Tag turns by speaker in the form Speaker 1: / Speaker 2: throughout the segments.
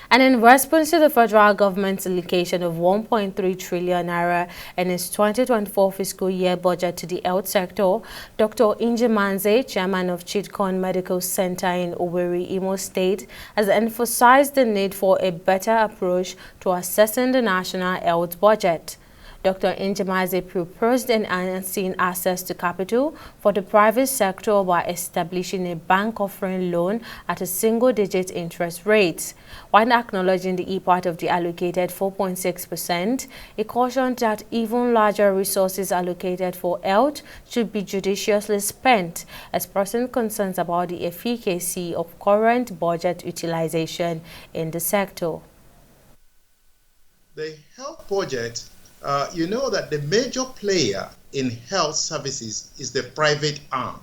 Speaker 1: And in response to the federal government's allocation of 1.3 trillion naira in its 2024 fiscal year budget to the health sector, Dr. Injimanze, chairman of Chidcon Medical Center in Owerri, Imo State, has emphasized the need for a better approach to assessing the national health budget. Dr. Injimaze proposed enhancing access to capital for the private sector by establishing a bank offering loan at a single-digit interest rate. While acknowledging the impact of the allocated 4.6%, he cautioned that even larger resources allocated for health should be judiciously spent, expressing concerns about the efficacy of current budget utilization in the sector.
Speaker 2: The health budget, you know that the major player in health services is the private arm.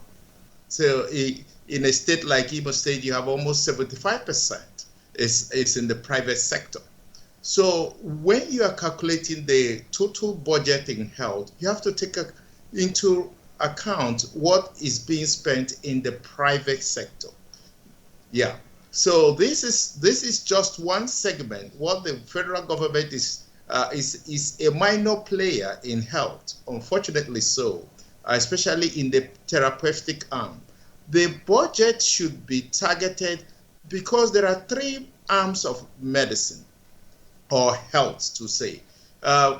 Speaker 2: So in a state like Imo State, you have almost 75% is in the private sector. So when you are calculating the total budget in health, you have to take into account what is being spent in the private sector. Yeah. So this is just one segment. What the federal government is a minor player in health, unfortunately so, especially in the therapeutic arm. The budget should be targeted because there are three arms of medicine or health to say.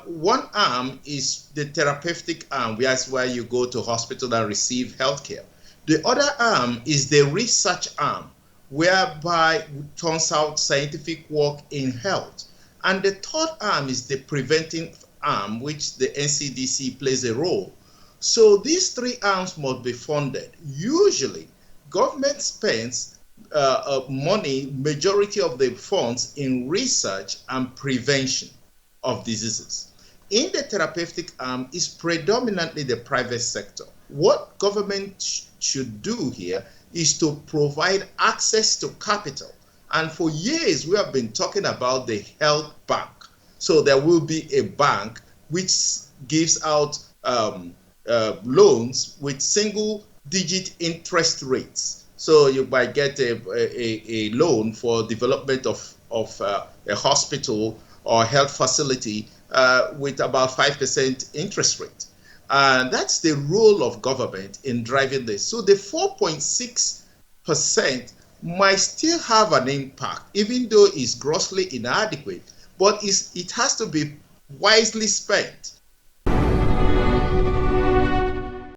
Speaker 2: One arm is the therapeutic arm, that's where you go to hospital and receive healthcare. The other arm is the research arm, whereby it turns out scientific work in health. And the third arm is the preventing arm, which the NCDC plays a role. So these three arms must be funded. Usually, government spends money, majority of the funds, in research and prevention of diseases. In the therapeutic arm is predominantly the private sector. What government should do here is to provide access to capital. And for years, we have been talking about the health bank. So there will be a bank which gives out loans with single-digit interest rates. So you might get a loan for development of a hospital or health facility with about 5% interest rate. And that's the role of government in driving this. So the 4.6% might still have an impact, even though it's grossly inadequate, but it has to be wisely spent.